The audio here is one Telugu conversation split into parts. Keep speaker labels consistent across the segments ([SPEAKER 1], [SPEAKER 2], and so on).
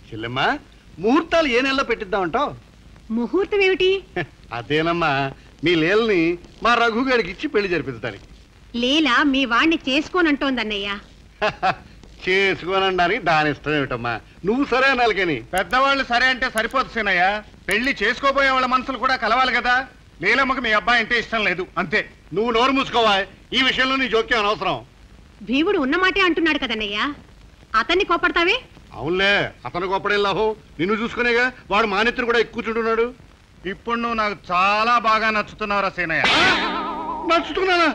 [SPEAKER 1] చెల్లెమ్మా, ముహూర్తాలు ఏ నెలలో పెట్టిద్దామంటావు?
[SPEAKER 2] ముహూర్తం ఏమిటి?
[SPEAKER 1] అదేనమ్మా, మీ లీలని మా రఘు గారికి ఇచ్చి పెళ్లి జరిపించడానికి.
[SPEAKER 2] లీలా మీ వాణ్ణి చేసుకోనంటోందన్నయ్యా.
[SPEAKER 1] చేసుకోనడానికి దాని ఇష్టం ఏమిటమ్మా? నువ్వు సరే అనాలికని.
[SPEAKER 3] పెద్దవాళ్ళు సరే అంటే సరిపోదు సీనయ్య. పెళ్లి చేసుకోబోయే వాళ్ళ మనసులు కూడా కలవాలి కదా. లీలమ్మకు మీ అబ్బాయి అంటే ఇష్టం లేదు, అంతే.
[SPEAKER 1] నువ్వు నోరు మూసుకోవా, ఈ విషయంలో నీ జోక్యం అనవసరం.
[SPEAKER 2] భీముడు ఉన్నమాటే అంటున్నాడు కదన్నయ్యా, అతన్ని కోపడతావే?
[SPEAKER 1] అవునులే, అతను గొప్పడేం లాభం, నిన్ను చూసుకునేగా వాడు మానెత్తును కూడా ఎక్కువచుంటున్నాడు.
[SPEAKER 3] ఇప్పుడు నువ్వు నాకు చాలా బాగా నచ్చుతున్నావురా సీనయ్య.
[SPEAKER 1] నచ్చుతున్నానా?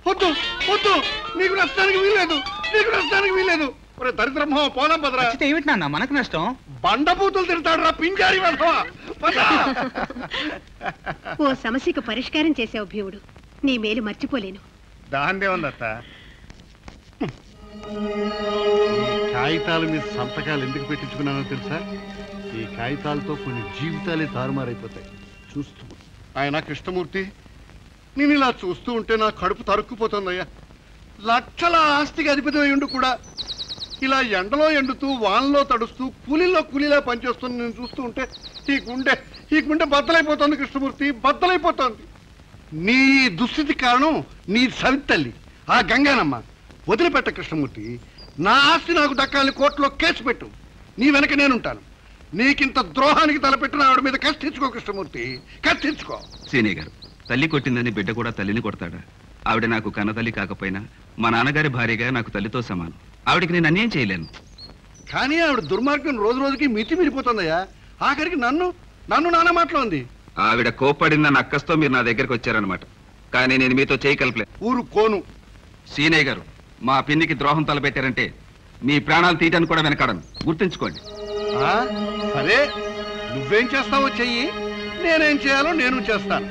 [SPEAKER 1] వద్దు వద్దు, నీకు నచ్చడానికి వీల్లేదు, నీకు నచ్చడానికి వీల్లేదు. దరిద్రమో పోదాం పదరా.
[SPEAKER 4] ఏమిటి నాన్న మనకు నష్టం?
[SPEAKER 1] బండపూతులు తిడతాడు రా పింజారి వెళ్తావా?
[SPEAKER 2] ఓ సమస్యకు పరిష్కారం చేసావు భీముడు, నీ మేలు మర్చిపోలేను.
[SPEAKER 3] దాందే ఉందత్త.
[SPEAKER 1] ఈ కాగితాల మీద సంతకాలు ఎందుకు పెట్టించుకున్నానో తెలుసా? ఈ కాగితాలతో కొన్ని జీవితాలే తారుమారైపోతాయి. చూస్తూ ఆయన కృష్ణమూర్తి, నేను ఇలా చూస్తూ ఉంటే నా కడుపు తరుక్కుపోతుందయ్యా. లక్షల ఆస్తికి అధిపతి అయ్యుండు కూడా ఇలా ఎండలో ఎండుతూ వానలో తడుస్తూ కూలీలా పనిచేస్తున్న నేను చూస్తూ ఉంటే ఈ గుండె బద్దలైపోతుంది కృష్ణమూర్తి, బద్దలైపోతుంది. నీ దుస్థితి కారణం నీ సవితల్లి ఆ గంగానమ్మ. వదిలిపెట్ట కృష్ణమూర్తి, నా ఆస్తి నాకు దక్కాలని కోర్టులో కేసు పెట్టు, నీ వెనక నేనుంటాను. నీకింత ద్రోహానికి తలపెట్టిన ఆవిడ మీద కష్టించుకో కృష్ణమూర్తి, కష్టించుకో.
[SPEAKER 5] సీనియర్ గారు, తల్లి కొట్టిందని బిడ్డ కూడా తల్లిని కొడతాడా? ఆవిడ నాకు కన్నతల్లి కాకపోయినా మా నాన్నగారి భార్యగా నాకు తల్లితో సమానం. ఆవిడికి నేను అన్యాయం చేయలేను.
[SPEAKER 1] కానీ ఆవిడ దుర్మార్గం రోజు రోజుకి మితిమీరిపోతుందయ్యా. ఆఖరికి నన్ను నాన్న మాటలో ఉంది.
[SPEAKER 5] ఆవిడ కోప్పడిందన్న అక్కస్తో మీరు నా దగ్గరికి వచ్చారనమాట. కానీ నేను మీతో చేయగలపలేదు.
[SPEAKER 1] ఊరు కోను.
[SPEAKER 5] సీనయ్య గారు, మా పిన్నికి ద్రోహం తలపెట్టారంటే మీ ప్రాణాలు తీయటానికి కూడా వెనకాడను, గుర్తుంచుకోండి.
[SPEAKER 1] సరే, నువ్వేం చేస్తావో చెయ్యి, నేనేం చేయాలో నేను చేస్తాను.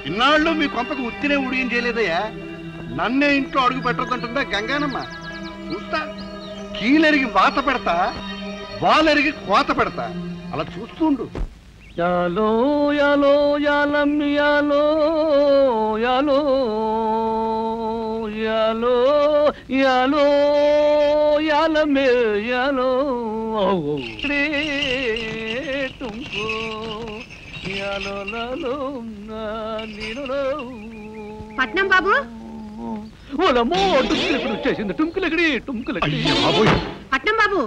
[SPEAKER 1] ఇన్నాళ్ళు మీ కొంపకు ఉత్తినే ఉడియం చేయలేదయ్యా. నన్నే ఇంట్లో అడుగు పెట్టదంటుందా గంగానమ్మ. చూస్తా, కీలెరిగి వాత పెడతా, వాలెరిగి కోత పెడతా. అలా చూస్తుండు.
[SPEAKER 6] యాలో యాలో యాలం యాలో యాలో యాలో యాలో యాలమే యాలో తుంకో యాలో లాలో నీలో.
[SPEAKER 2] పట్నం బాబు,
[SPEAKER 6] ఓలమ్మో టుంకులెక్కడి వచ్చేసింది, టుంకులెక్కడి టుంకులెక్కడి.
[SPEAKER 2] పట్నం బాబు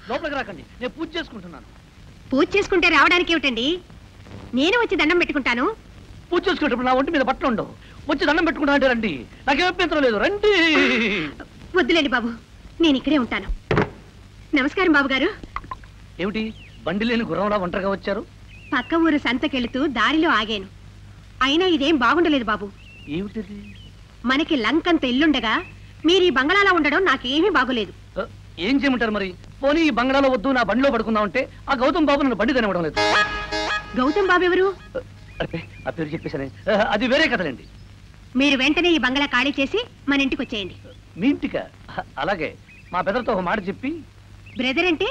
[SPEAKER 6] లోపలికి రాకండి, నేను పూజ చేసుకుంటున్నాను.
[SPEAKER 2] పూజ చేసుకుంటే రావడానికి ఏమిటండి? నేను వచ్చి దండం పెట్టుకుంటాను.
[SPEAKER 6] పూజ చేసుకునేటప్పుడు నా ఒంటి మీద బట్టలు ఉండవు, వచ్చి దండం పెట్టుకుంటా అంటే రండి, నాకేం అభ్యంతరం లేదు, రండి.
[SPEAKER 2] వద్దులేండి బాబు, నేను ఇక్కడే ఉంటాను. నమస్కారం బాబు గారు.
[SPEAKER 6] ఏమిటి బండి లేని గుర్రంలా ఒంటరిగా వచ్చారు?
[SPEAKER 2] పక్క ఊరు సంతకెళుతూ దారిలో ఆగాను. అయినా ఇదేం బాగుండలేదు బాబు.
[SPEAKER 6] ఏమిటిది?
[SPEAKER 2] మనకి లంకంత ఇల్లుండగా మీరు ఈ బంగళాలో ఉండడం నాకేమీ బాగోలేదు.
[SPEAKER 6] ఏం చేయమంటారు మరి? పోనీ ఈ బంగళాలో వద్దు, నా బండిలో పడుకుందాం అంటే ఆ గౌతమ్ బాబు నన్ను బండి తినవడం లేదు.
[SPEAKER 2] గౌతమ్ బాబు ఎవరు?
[SPEAKER 6] అరే, ఆ పేరు చెప్పేశానే, అది వేరే కథలండి.
[SPEAKER 2] మీరు వెంటనే ఈ బంగళా ఖాళీ చేసి మన ఇంటికి వచ్చేయండి.
[SPEAKER 6] మీ ఇంటికా? అలాగే. మా బెదర్తో ఒక మాట చెప్పి.
[SPEAKER 2] బ్రదర్ అంటే?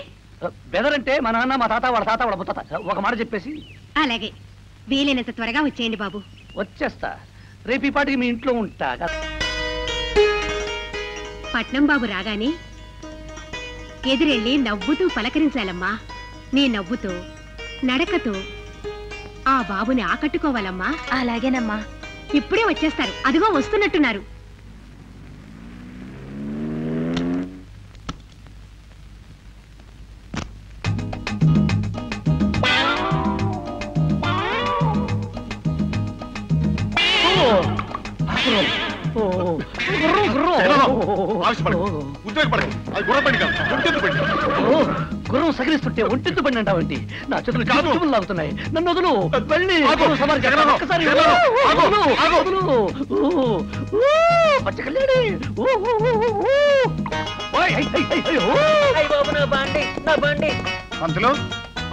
[SPEAKER 6] బెదర్ అంటే మా నాన్న, మా తాత, వాళ్ళ తాత, వాళ్ళ ముత్తాత, ఒక మాట చెప్పేసి.
[SPEAKER 2] అలాగే, వీలైనంత త్వరగా వచ్చేయండి బాబు.
[SPEAKER 6] వచ్చేస్తా, రేపు ఈ పాటికి మీ ఇంట్లో ఉంటా.
[SPEAKER 2] పట్నం బాబు రాగానే ఎదురెళ్ళి నవ్వుతూ పలకరించాలమ్మా. నీ నవ్వుతో, నడకతో ఆ బాబుని ఆకట్టుకోవాలమ్మా.
[SPEAKER 7] అలాగేనమ్మా.
[SPEAKER 2] ఇప్పుడే వచ్చేస్తారు, అదిగో వస్తున్నట్టున్నారు.
[SPEAKER 6] గుర్రం సగిలిస్తుంటే ఒంటెత్తు బండి అంటావేంటి? నా చేతులు కాపులు లాగుతున్నాయి, నన్ను వదులు. వెళ్ళి పచ్చకల్లేడి.
[SPEAKER 3] పంతులు,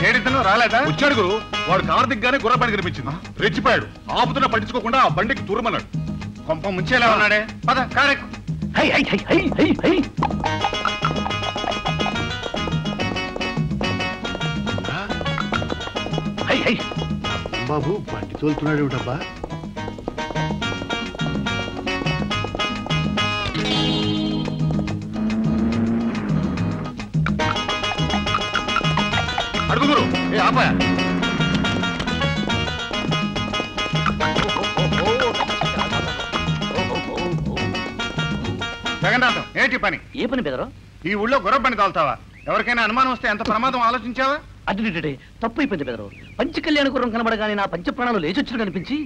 [SPEAKER 3] ఏడితను రాలేదా? వచ్చాడు గురు. వాడు కారు దిగ్గానే గుర్ర బండి కనిపించింది, రెచ్చిపోయాడు. ఆపుతున్నా పట్టించుకోకుండా ఆ బండికి తూరమన్నాడు. కొంప ముంచేలా ఉన్నాడే. పద కారెక్కు.
[SPEAKER 1] బాబు బండి తోలుతున్నాడు ఏమిటబ్బా?
[SPEAKER 3] ఆపా జగన్నాథం ఏంటి పని?
[SPEAKER 6] ఏ పని బెదరు?
[SPEAKER 3] ఈ ఊళ్ళో గుర్ర పని తోలుతావా? ఎవరికైనా అనుమానం వస్తే ఎంత ప్రమాదం ఆలోచించావా?
[SPEAKER 6] అడ్డు తప్పు అయిపోయింది బెదరు. పంచకళ్యాణ గుర్రం కనబడగానే నా పంచ ప్రాణాలు లేచొచ్చుడు కనిపించి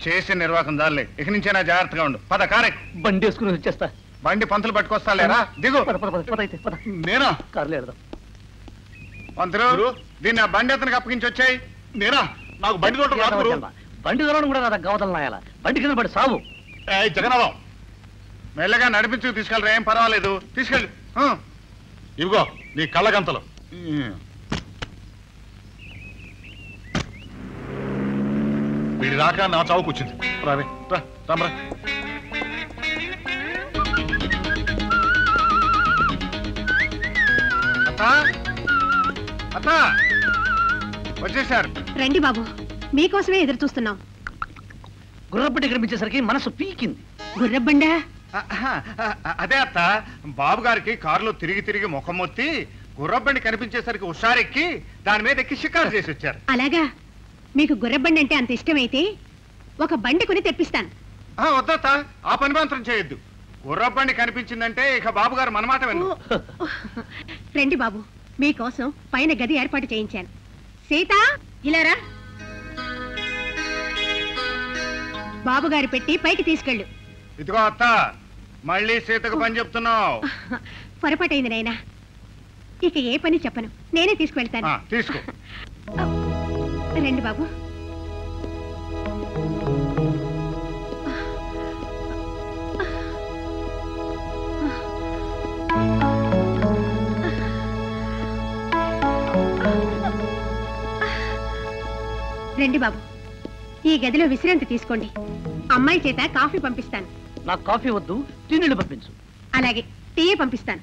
[SPEAKER 3] చేసే నిర్వాహకం దానిలే. ఇక నుంచైనా జాగ్రత్తగా ఉండు. పద కారే.
[SPEAKER 6] బండి వేసుకుని వచ్చేస్తా.
[SPEAKER 3] బండి పంతులు పట్టుకొస్తా లేరా? దిగు.
[SPEAKER 6] పద అయితే పద.
[SPEAKER 3] నేనా?
[SPEAKER 6] కార్లు వెళదాం.
[SPEAKER 3] పంతులు దీన్ని ఆ బండి అతనికి అప్పగించి వచ్చాయి. నేనా? నాకు బండి తోట
[SPEAKER 6] బండి దొరకడం కూడా నా గవతలు నాయాల. బండి కింద పడి సాగు.
[SPEAKER 3] జగన్నాథం మెల్లగా నడిపించుకు తీసుకెళ్ళరా, ఏం పర్వాలేదు. తీసుకెళ్ళి. ఇవిగో నీ కళ్ళగంతలు. వీడి దాకా నా చావుకు వచ్చింది. రావే రా రామరా. అత్త వచ్చేసారు.
[SPEAKER 2] రండి బాబు, మీకోసమే ఎదురు చూస్తున్నాం.
[SPEAKER 6] గుర్రపట్టి కనిపించేసరికి మనసు పీకింది.
[SPEAKER 2] గుర్రబండా?
[SPEAKER 3] అదే అత్త, బాబు గారికి కారులో తిరిగి తిరిగి ముఖం మొత్తి గుర్రబండి కనిపించేసరికి హుషారెక్కి దాని మీద ఎక్కి షికారు చేసి వచ్చారు.
[SPEAKER 2] అలాగా? మీకు గుర్రబండి అంటే అంత ఇష్టమైతే ఒక బండి కొని తెప్పిస్తాను.
[SPEAKER 3] వద్దత్త, ఆ పని మాత్రం చేయొద్దు. గుర్రబండి కనిపించిందంటే ఇక బాబు గారు మనమాట విన్ను.
[SPEAKER 2] రండి బాబు, మీకోసం పైన గది ఏర్పాటు చేయించాను. సీత, ఇలారా. బాబుగారు పెట్టి పైకి తీసుకెళ్ళు.
[SPEAKER 3] ఇదిగో అత్త, మళ్ళీ సీతకు పని చెప్తున్నావు.
[SPEAKER 2] పొరపాటైంది నాయనా. ఇక ఏ పని చెప్పను, నేనే తీసుకువెళ్తాను.
[SPEAKER 3] తీసుకో.
[SPEAKER 2] రండి బాబు. రండి బాబు, ఈ గదిలో విశ్రాంతి తీసుకోండి. అమ్మాయి చేత కాఫీ పంపిస్తాను.
[SPEAKER 6] నాకు కాఫీ వద్దు, టీనీళ్ళు పంపించు.
[SPEAKER 2] అలాగే, టీ పంపిస్తాను.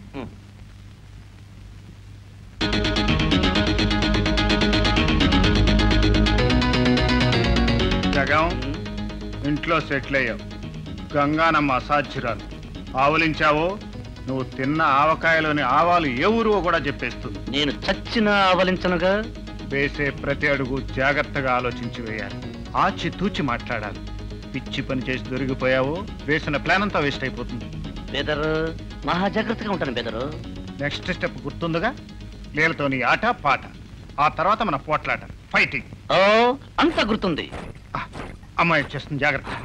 [SPEAKER 3] జగం, ఇంట్లో సెటిల్ అయ్యావు. గంగానమ్మ అసాధ్యురాలు. ఆవులించావో నువ్వు తిన్న ఆవకాయలోని ఆవాలు ఏ ఊరువో కూడా చెప్పేస్తుంది.
[SPEAKER 6] నేను చచ్చిన ఆవలించనుగా.
[SPEAKER 3] వేసే ప్రతి అడుగు జాగ్రత్తగా ఆలోచించి వేయాలి. ఆచి తూచి మాట్లాడాలి. పిచ్చి పని చేసి దొరికిపోయావో వేసిన ప్లాన్ అంతా వేస్ట్ అయిపోతుంది.
[SPEAKER 6] బెదరు, మహా జాగ్రత్తగా ఉంటాను బెదరు.
[SPEAKER 3] Next step గుర్తుందిగా? లీలతో నీ ఆట పాట, ఆ తర్వాత మన పోట్లాట, ఫైటింగ్.
[SPEAKER 6] ఓ, అంతా గుర్తుంది.
[SPEAKER 3] అమ్మాయి వచ్చేస్తుంది, జాగ్రత్త.